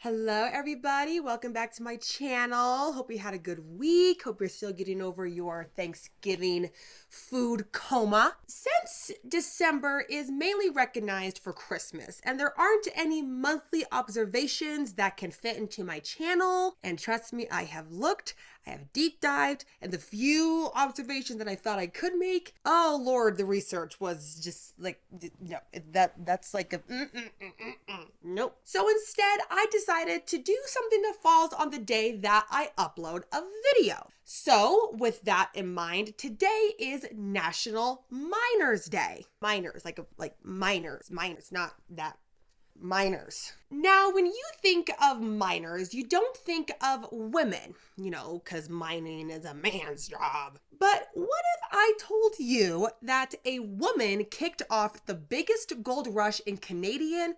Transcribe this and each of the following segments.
Hello everybody, welcome back to my channel. Hope you had a good week. Hope you're still getting over your Thanksgiving food coma. Since December is mainly recognized for Christmas and there aren't any monthly observations that can fit into my channel, and trust me, I have looked, I have deep dived, and the few observations that I thought I could make, oh Lord, the research was just like, no, that's like a nope. So instead, I decided to do something that falls on the day that I upload a video. So with that in mind, today is National Miners Day. Miners, like miners, not that. Miners. Now, when you think of miners, you don't think of women, because mining is a man's job. But what if I told you that a woman kicked off the biggest gold rush in Canadian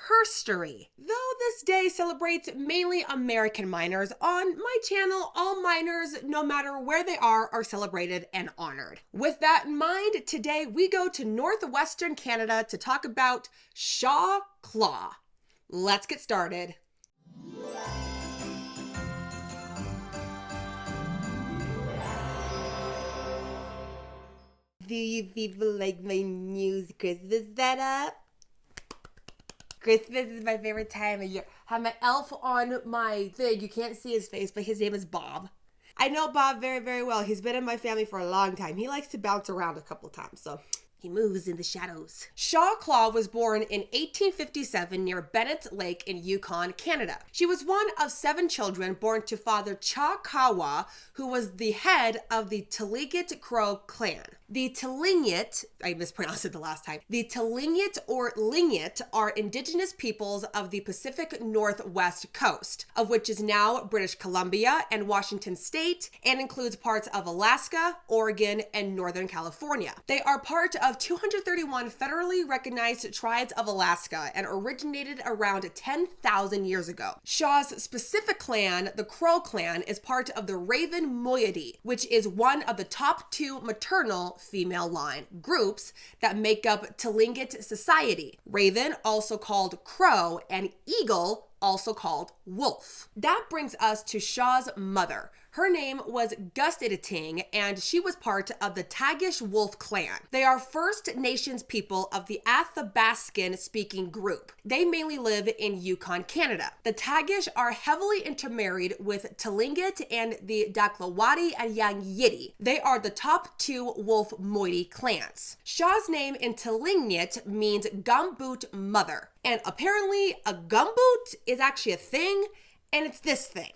Herstory? Though this day celebrates mainly American miners, on my channel, all miners, no matter where they are celebrated and honored. With that in mind, today we go to northwestern Canada to talk about Shaaw Tláa. Let's get started. Do you people like my new Christmas setup? Christmas is my favorite time of year. I have my elf on my thing. You can't see his face, but his name is Bob. I know Bob very, very well. He's been in my family for a long time. He likes to bounce around a couple times, so he moves in the shadows. Shaaw Tláa was born in 1857 near Bennett Lake in Yukon, Canada. She was one of 7 children born to Father Shaaw, who was the head of the Tlingit Crow clan. The Tlingit, I mispronounced it the last time. The Tlingit or Tlingit are Indigenous peoples of the Pacific Northwest coast, of which is now British Columbia and Washington State, and includes parts of Alaska, Oregon, and Northern California. They are part of 231 federally recognized tribes of Alaska and originated around 10,000 years ago. Shaw's specific clan, the Crow clan, is part of the Raven moiety, which is one of the top 2 maternal female line groups that make up Tlingit society. Raven, also called Crow, and Eagle, also called Wolf. That brings us to Shaw's mother. Her name was Gustititing, and she was part of the Tagish Wolf clan. They are First Nations people of the Athabaskan-speaking group. They mainly live in Yukon, Canada. The Tagish are heavily intermarried with Tlingit and the Daklawati and Yangyidi. They are the top 2 Wolf moiety clans. Shaw's name in Tlingit means gumboot mother, and apparently a gumboot is actually a thing, and it's this thing.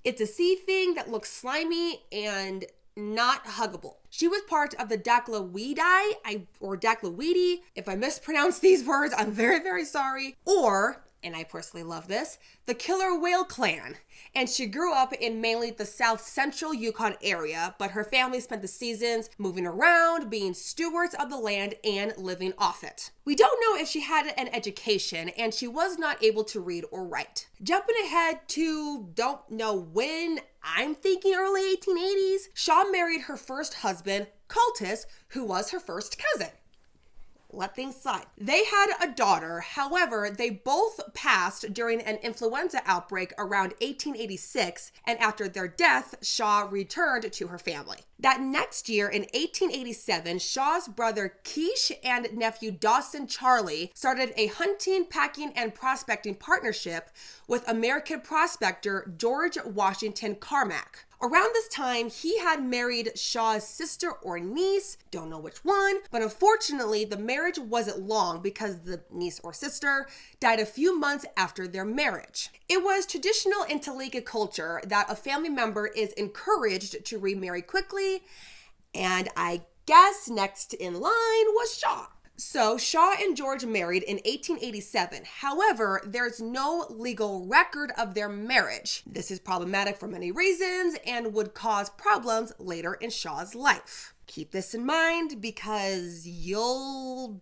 It's a sea thing that looks slimy and not huggable. She was part of the Daklawidi, or Daklawidi. If I mispronounce these words, I'm very, very sorry. Or, and I personally love this, the Killer Whale clan. And she grew up in mainly the south central Yukon area, but her family spent the seasons moving around, being stewards of the land, and living off it. We don't know if she had an education, and she was not able to read or write. Jumping ahead to don't know when, I'm thinking early 1880s, Shaaw married her first husband, Cultus, who was her first cousin. Let things slide. They had a daughter. However, they both passed during an influenza outbreak around 1886, and after their death, Shaaw returned to her family. That next year, in 1887, Shaw's brother Kish and nephew Dawson Charlie started a hunting, packing, and prospecting partnership with American prospector George Washington Carmack. Around this time, he had married Shaw's sister or niece, don't know which one, but unfortunately, the marriage wasn't long because the niece or sister died a few months after their marriage. It was traditional in Tlingit culture that a family member is encouraged to remarry quickly, and I guess next in line was Shaaw. So Shaaw and George married in 1887. However, there's no legal record of their marriage. This is problematic for many reasons and would cause problems later in Shaw's life. Keep this in mind because When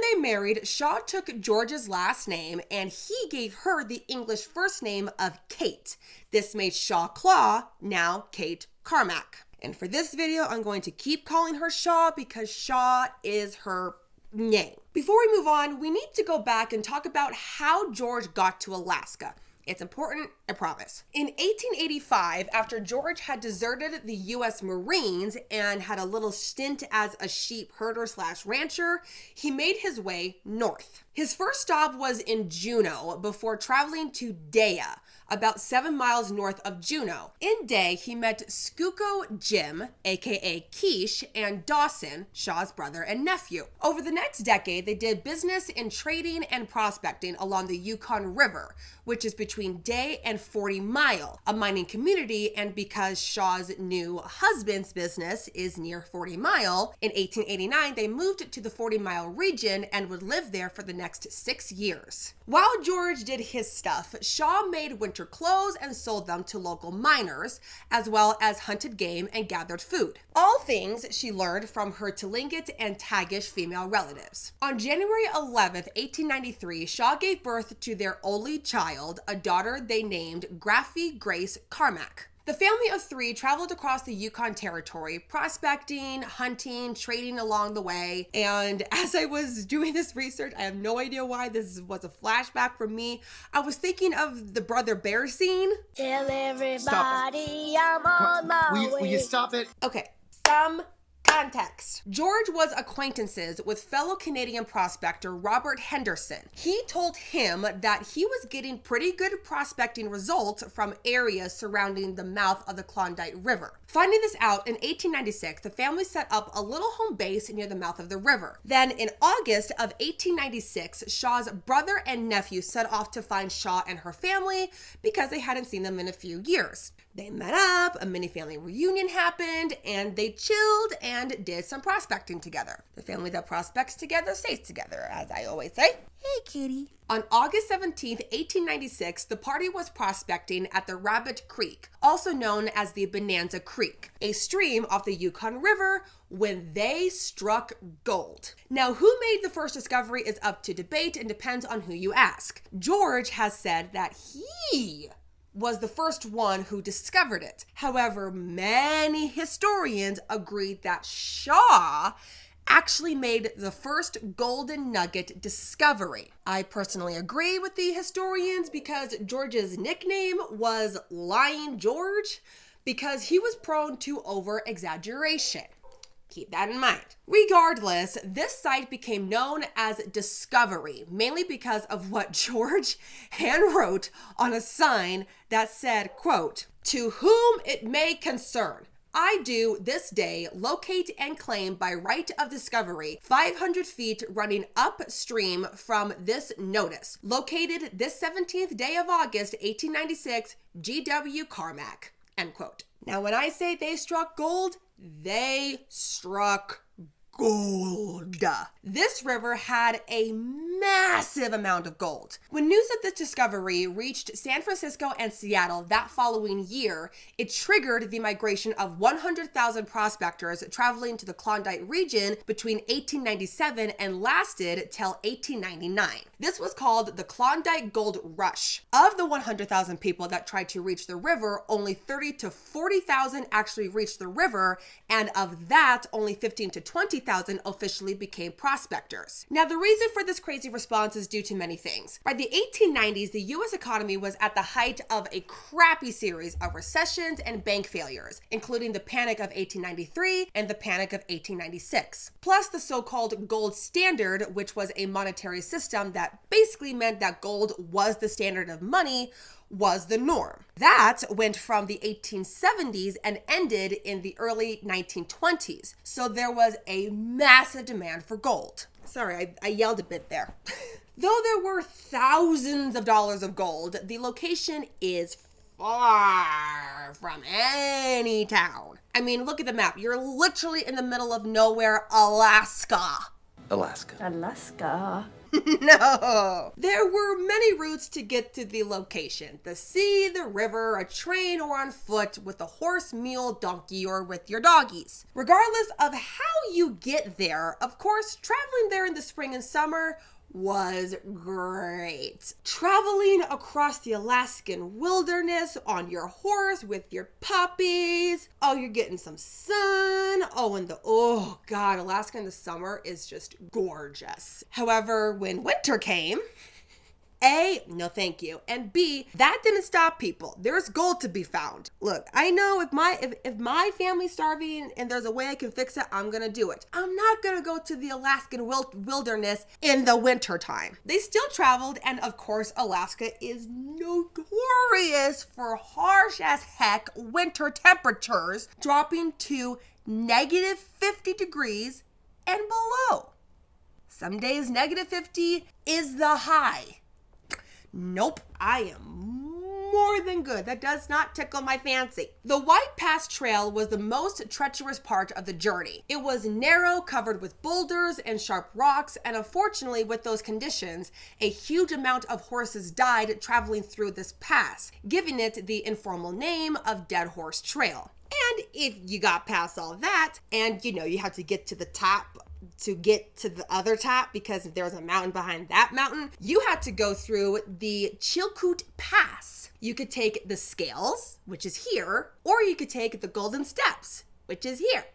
they married, Shaaw took George's last name and he gave her the English first name of Kate. This made Shaaw Tláa now Kate Carmack. And for this video, I'm going to keep calling her Shaaw because Shaaw is her name. Before we move on, we need to go back and talk about how George got to Alaska. It's important, I promise. In 1885, after George had deserted the U.S. Marines and had a little stint as a sheep herder/rancher, he made his way north. His first stop was in Juneau before traveling to Dea, about 7 miles north of Juneau. In Dea, he met Skuko Jim, aka Quiche, and Dawson, Shaw's brother and nephew. Over the next decade, they did business in trading and prospecting along the Yukon River, which is between Dea and 40 Mile, a mining community, and because Shaw's new husband's business is near 40 Mile, in 1889 they moved to the 40 Mile region and would live there for the next 6 years. While George did his stuff, Shaaw made winter clothes and sold them to local miners, as well as hunted game and gathered food. All things she learned from her Tlingit and Tagish female relatives. On January 11th, 1893, Shaaw gave birth to their only child, a daughter they named Graffy Grace Carmack. The family of 3 traveled across the Yukon Territory, prospecting, hunting, trading along the way. And as I was doing this research, I have no idea why this was a flashback for me. I was thinking of the Brother Bear scene. Tell everybody I'm on my way. Will you stop it? Okay, some context. George was acquaintances with fellow Canadian prospector Robert Henderson. He told him that he was getting pretty good prospecting results from areas surrounding the mouth of the Klondike River. Finding this out in 1896, the family set up a little home base near the mouth of the river. Then in August of 1896, Shaw's brother and nephew set off to find Shaaw and her family because they hadn't seen them in a few years. They met up, a mini family reunion happened, and they chilled and did some prospecting together. The family that prospects together stays together, as I always say. Hey, kitty. On August 17th, 1896, the party was prospecting at the Rabbit Creek, also known as the Bonanza Creek, a stream off the Yukon River, when they struck gold. Now, who made the first discovery is up to debate and depends on who you ask. George has said that he was the first one who discovered it. However, many historians agreed that Shaaw actually made the first golden nugget discovery. I personally agree with the historians because George's nickname was Lying George because he was prone to over-exaggeration. Keep that in mind. Regardless, this site became known as Discovery, mainly because of what George handwrote on a sign that said, quote, "To whom it may concern, I do this day locate and claim by right of discovery 500 feet running upstream from this notice, located this 17th day of August, 1896, G.W. Carmack," end quote. Now, when I say they struck gold, they struck gold. This river had a massive amount of gold. When news of this discovery reached San Francisco and Seattle that following year, it triggered the migration of 100,000 prospectors traveling to the Klondike region between 1897 and lasted till 1899. This was called the Klondike Gold Rush. Of the 100,000 people that tried to reach the river, only 30 to 40,000 actually reached the river, and of that, only 15 to 20,000 officially became prospectors. Now, the reason for this crazy response is due to many things. By the 1890s, the U.S. economy was at the height of a crappy series of recessions and bank failures, including the Panic of 1893 and the Panic of 1896. Plus the so-called gold standard, which was a monetary system that basically meant that gold was the standard of money, was the norm. That went from the 1870s and ended in the early 1920s. So there was a massive demand for gold. Sorry, I yelled a bit there. Though there were thousands of dollars of gold, the location is far from any town. I mean, look at the map. You're literally in the middle of nowhere, Alaska. Alaska. No. There were many routes to get to the location. The sea, the river, a train, or on foot with a horse, mule, donkey, or with your doggies. Regardless of how you get there, of course, traveling there in the spring and summer was great. Traveling across the Alaskan wilderness on your horse with your puppies. Oh, you're getting some sun. Oh God, Alaska in the summer is just gorgeous. However, when winter came, A, no thank you, and B, that didn't stop people. There's gold to be found. Look, I know if my family's starving and there's a way I can fix it, I'm gonna do it. I'm not gonna go to the Alaskan wilderness in the winter time. They still traveled, and of course, Alaska is notorious for harsh as heck winter temperatures, dropping to negative 50 degrees and below. Some days negative 50 is the high. Nope, I am more than good. That does not tickle my fancy. The White Pass Trail was the most treacherous part of the journey. It was narrow, covered with boulders and sharp rocks, and unfortunately, with those conditions, a huge amount of horses died traveling through this pass, giving it the informal name of Dead Horse Trail. And if you got past all that, and you have to get to the top to get to the other top, because if there was a mountain behind that mountain, you had to go through the Chilkoot Pass. You could take the Scales, which is here, or you could take the Golden Steps, which is here.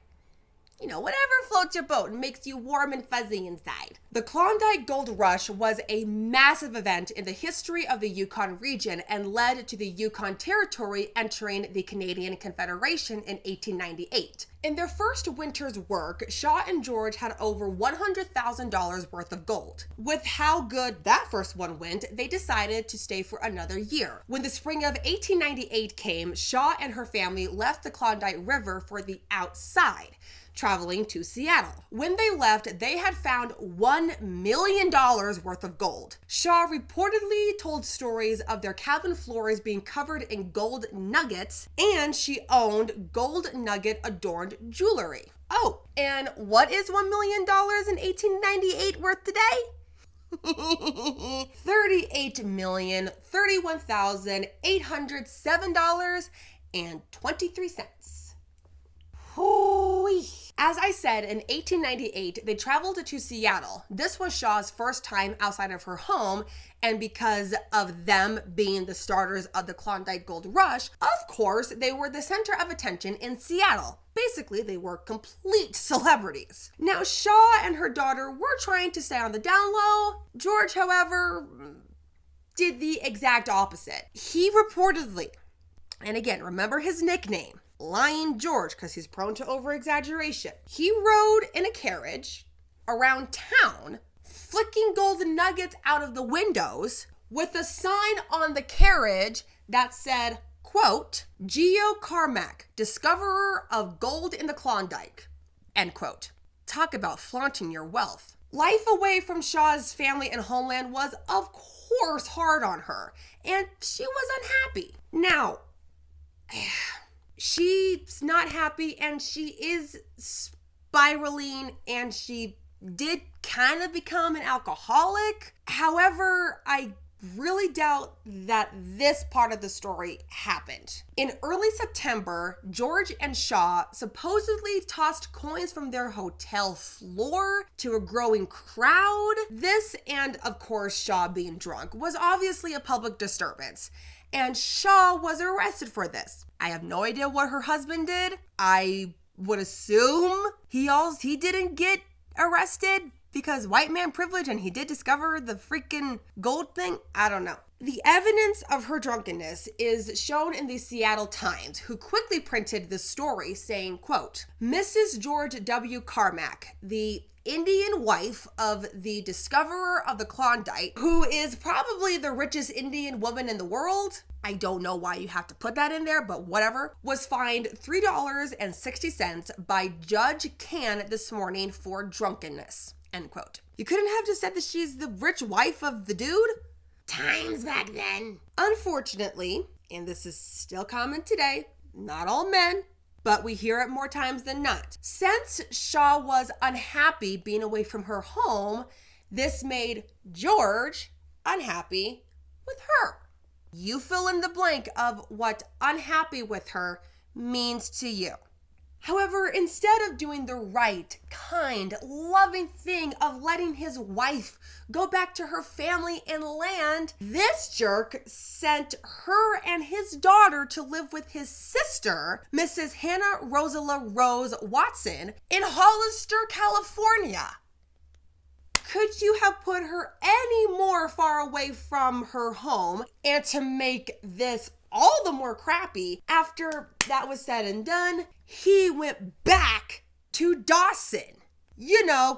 Whatever floats your boat and makes you warm and fuzzy inside. The Klondike Gold Rush was a massive event in the history of the Yukon region and led to the Yukon Territory entering the Canadian Confederation in 1898. In their first winter's work, Shaaw and George had over $100,000 worth of gold. With how good that first one went, they decided to stay for another year. When the spring of 1898 came, Shaaw and her family left the Klondike River for the outside, traveling to Seattle. When they left, they had found $1 million worth of gold. Shaaw reportedly told stories of their cabin floors being covered in gold nuggets, and she owned gold nugget adorned jewelry. Oh, and what is $1 million in 1898 worth today? $38,031,807.23. Hoo-wee. As I said, in 1898, they traveled to Seattle. This was Shaaw's first time outside of her home, and because of them being the starters of the Klondike Gold Rush, of course, they were the center of attention in Seattle. Basically, they were complete celebrities. Now, Shaaw and her daughter were trying to stay on the down low. George, however, did the exact opposite. He reportedly, and again, remember his nickname, Lying George, because he's prone to over-exaggeration. He rode in a carriage around town, flicking golden nuggets out of the windows with a sign on the carriage that said, quote, Geo Carmack, discoverer of gold in the Klondike, end quote. Talk about flaunting your wealth. Life away from Shaaw's family and homeland was, of course, hard on her, and she was unhappy. Now, she's not happy, and she is spiraling, and she did kind of become an alcoholic. However, I really doubt that this part of the story happened. In early September, George and Shaaw supposedly tossed coins from their hotel floor to a growing crowd. This, and of course Shaaw being drunk, was obviously a public disturbance, and Shaaw was arrested for this. I have no idea what her husband did. I would assume he didn't get arrested because white man privilege, and he did discover the freaking gold thing. I don't know. The evidence of her drunkenness is shown in the Seattle Times, who quickly printed the story saying, quote, Mrs. George W. Carmack, the Indian wife of the discoverer of the Klondike, who is probably the richest Indian woman in the world, I don't know why you have to put that in there, but whatever, was fined $3.60 by Judge Can this morning for drunkenness, end quote. You couldn't have just said that she's the rich wife of the dude? Times back then. Unfortunately, and this is still common today, not all men, but we hear it more times than not. Since Shaaw was unhappy being away from her home, this made George unhappy with her. You fill in the blank of what unhappy with her means to you. However, instead of doing the right, kind, loving thing of letting his wife go back to her family and land, this jerk sent her and his daughter to live with his sister, Mrs. Hannah Rosala Rose Watson, in Hollister, California. Could you have put her any more far away from her home? And to make this all the more crappy, after that was said and done, he went back to Dawson,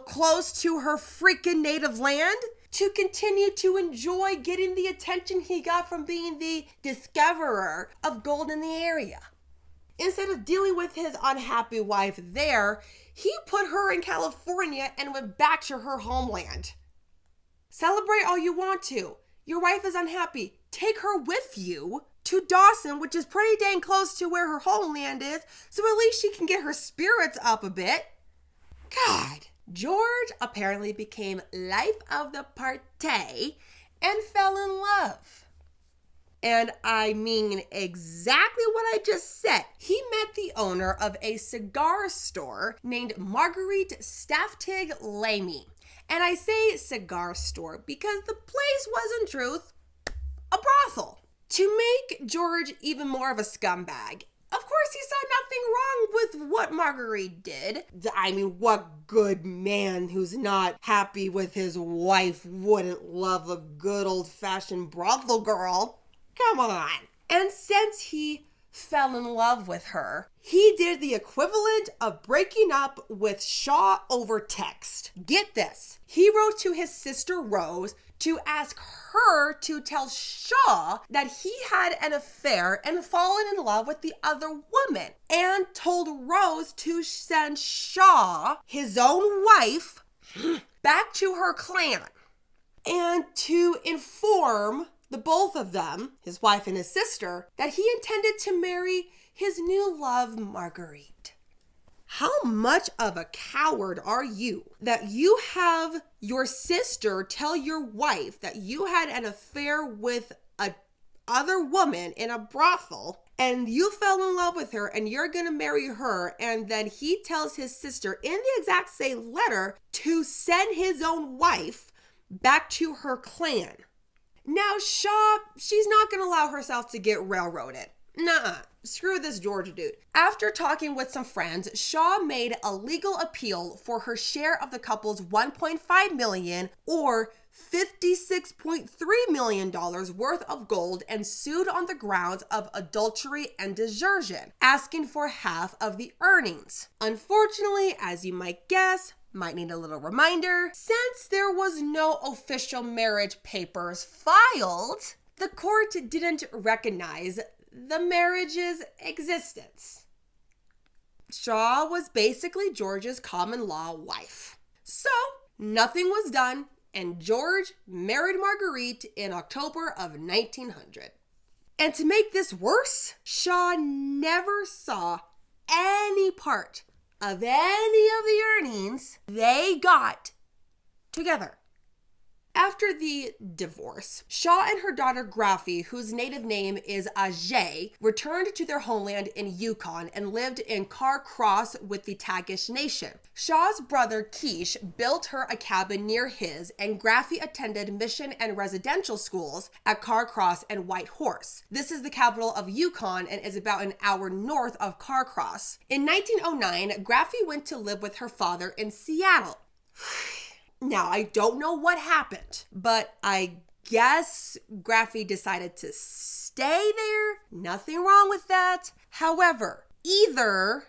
close to her freaking native land, to continue to enjoy getting the attention he got from being the discoverer of gold in the area. Instead of dealing with his unhappy wife there, he put her in California and went back to her homeland. Celebrate all you want to. Your wife is unhappy. Take her with you to Dawson, which is pretty dang close to where her homeland is, so at least she can get her spirits up a bit. God. George apparently became life of the party and fell in love. And I mean exactly what I just said. He met the owner of a cigar store named Marguerite Staftig Lamy. And I say cigar store because the place was in truth a brothel. To make George even more of a scumbag, of course he saw nothing wrong with what Marguerite did. I mean, what good man who's not happy with his wife wouldn't love a good old-fashioned brothel girl? Come on. And since he fell in love with her, he did the equivalent of breaking up with Shaaw over text. Get this. He wrote to his sister Rose to ask her to tell Shaaw that he had an affair and fallen in love with the other woman, and told Rose to send Shaaw, his own wife, back to her clan, and to inform the both of them, his wife and his sister, that he intended to marry his new love, Marguerite. How much of a coward are you that you have your sister tell your wife that you had an affair with a other woman in a brothel and you fell in love with her and you're going to marry her, and then he tells his sister in the exact same letter to send his own wife back to her clan? Now, Shaaw, she's not going to allow herself to get railroaded. Nuh-uh. Screw this George dude. After talking with some friends, Shaaw made a legal appeal for her share of the couple's $1.5 million or $56.3 million worth of gold and sued on the grounds of adultery and desertion, asking for half of the earnings. Unfortunately, as you might guess, might need a little reminder, since there was no official marriage papers filed, the court didn't recognize the marriage's existence. Shaaw was basically George's common law wife. So, nothing was done, and George married Marguerite in October of 1900. And to make this worse, Shaaw never saw any part of any of the earnings they got together. After the divorce, Shaaw and her daughter Graffy, whose native name is Ajay, returned to their homeland in Yukon and lived in Carcross with the Tagish Nation. Shaaw's brother Kish built her a cabin near his, and Graffy attended mission and residential schools at Carcross and Whitehorse. This is the capital of Yukon and is about an hour north of Carcross. In 1909, Graffy went to live with her father in Seattle. Now, I don't know what happened, but I guess Graffy decided to stay there. Nothing wrong with that. However, either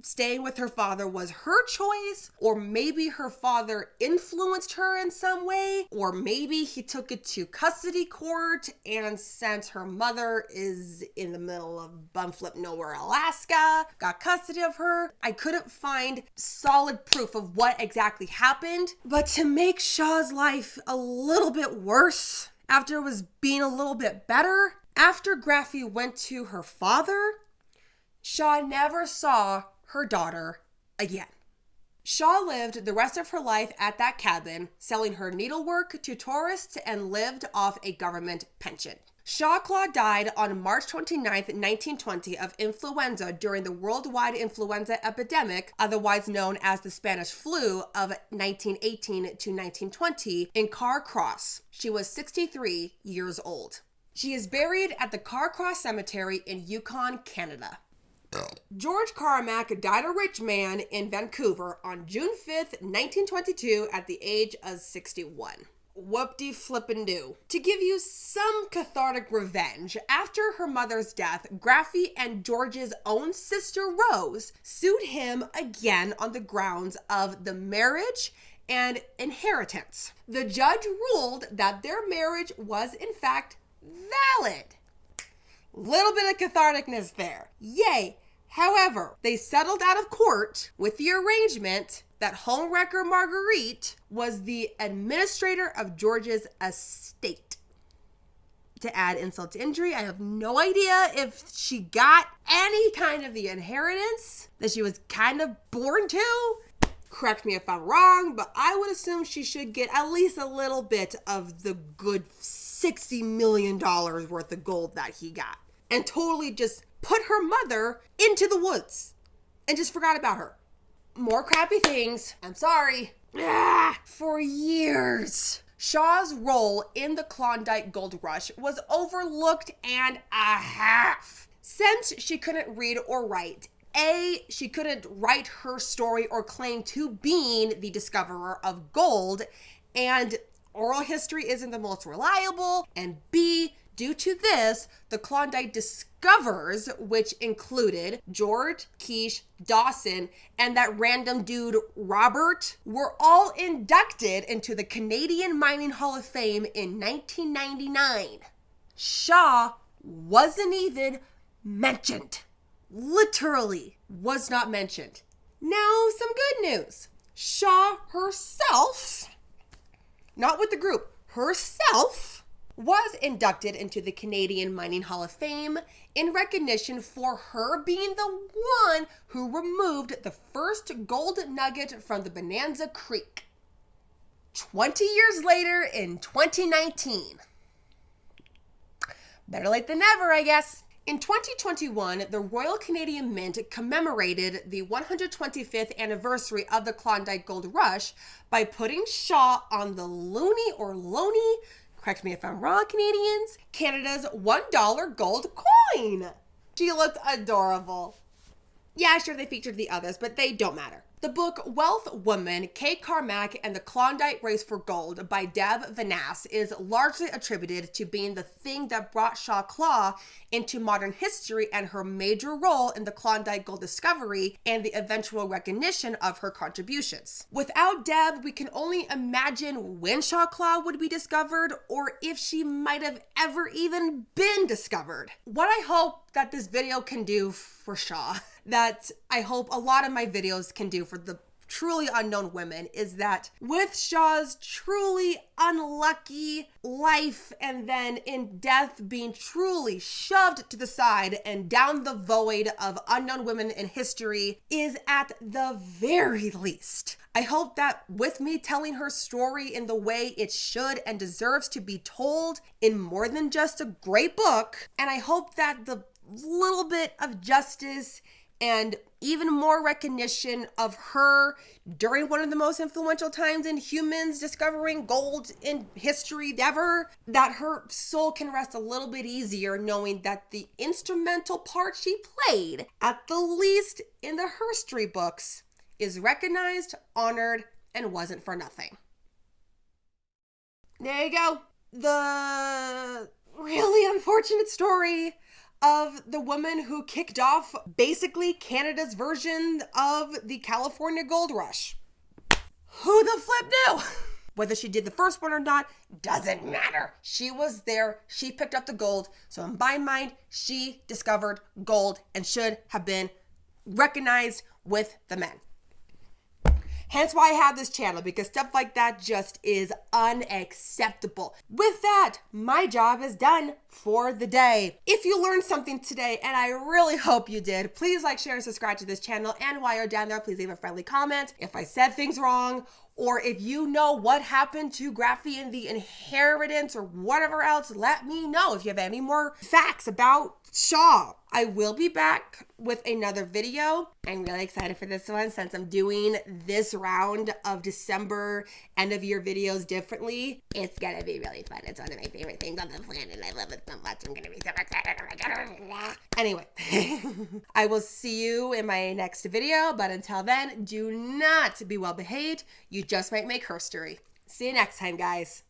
staying with her father was her choice, or maybe her father influenced her in some way, or maybe he took it to custody court, and since her mother is in the middle of bumflip nowhere, Alaska, got custody of her. I couldn't find solid proof of what exactly happened, but to make Shaaw's life a little bit worse, after it was being a little bit better, after Graffy went to her father, Shaaw never saw her daughter again. Shaaw lived the rest of her life at that cabin, selling her needlework to tourists and lived off a government pension. Shaaw Tláa died on March 29, 1920 of influenza during the worldwide influenza epidemic, otherwise known as the Spanish flu of 1918 to 1920 in Carcross. She was 63 years old. She is buried at the Carcross Cemetery in Yukon, Canada. George Carmack died a rich man in Vancouver on June 5th, 1922 at the age of 61. Whoop-de-flippin'-doo. To give you some cathartic revenge, after her mother's death, Graffy and George's own sister Rose sued him again on the grounds of the marriage and inheritance. The judge ruled that their marriage was in fact valid. Little bit of catharticness there. Yay! However, they settled out of court with the arrangement that homewrecker Marguerite was the administrator of George's estate. To add insult to injury, I have no idea if she got any kind of the inheritance that she was kind of born to. Correct me if I'm wrong, but I would assume she should get at least a little bit of the good $60 million worth of gold that he got. And totally just put her mother into the woods and just forgot about her. More crappy things. I'm sorry. For years, Shaaw's role in the Klondike Gold Rush was overlooked and a half. Since she couldn't read or write, she couldn't write her story or claim to being the discoverer of gold, and oral history isn't the most reliable, and B, due to this, the Klondike discoverers, which included George, Keish, Dawson, and that random dude Robert, were all inducted into the Canadian Mining Hall of Fame in 1999. Shaaw wasn't even mentioned. Literally was not mentioned. Now, some good news. Shaaw herself, not with the group, herself, was inducted into the Canadian Mining Hall of Fame in recognition for her being the one who removed the first gold nugget from the Bonanza Creek. 20 years later in 2019. Better late than never, I guess. In 2021, the Royal Canadian Mint commemorated the 125th anniversary of the Klondike Gold Rush by putting Shaaw on the Loonie or Loney, correct me if I'm wrong, Canadians, Canada's $1 gold coin. She looked adorable. Yeah, sure, they featured the others, but they don't matter. The book Wealth Woman, Kay Carmack and the Klondike Race for Gold by Deb Vanass is largely attributed to being the thing that brought Shaaw Tláa into modern history and her major role in the Klondike gold discovery and the eventual recognition of her contributions. Without Deb, we can only imagine when Shaaw Tláa would be discovered or if she might have ever even been discovered. What I hope that this video can do for Shaaw, that I hope a lot of my videos can do for the truly unknown women, is that with Shaaw's truly unlucky life and then in death being truly shoved to the side and down the void of unknown women in history, is at the very least, I hope that with me telling her story in the way it should and deserves to be told in more than just a great book, and I hope that the little bit of justice and even more recognition of her during one of the most influential times in humans discovering gold in history ever, that her soul can rest a little bit easier knowing that the instrumental part she played, at the least in the Herstory books, is recognized, honored, and wasn't for nothing. There you go. The really unfortunate story of the woman who kicked off basically Canada's version of the California Gold Rush. Who the flip knew? Whether she did the first one or not, doesn't matter. She was there, she picked up the gold, so in my mind, she discovered gold and should have been recognized with the men. Hence why I have this channel, because stuff like that just is unacceptable. With that, my job is done for the day. If you learned something today, and I really hope you did, please like, share, and subscribe to this channel. And while you're down there, please leave a friendly comment if I said things wrong, or if you know what happened to Graffy and the inheritance or whatever else, let me know if you have any more facts about Shaaw. I will be back with another video. I'm really excited for this one since I'm doing this round of December end of year videos differently. It's gonna be really fun. It's one of my favorite things on the planet. I love it so much. I'm gonna be so excited. Oh my God. Anyway, I will see you in my next video, but until then, do not be well behaved. You just might make herstory. See you next time, guys.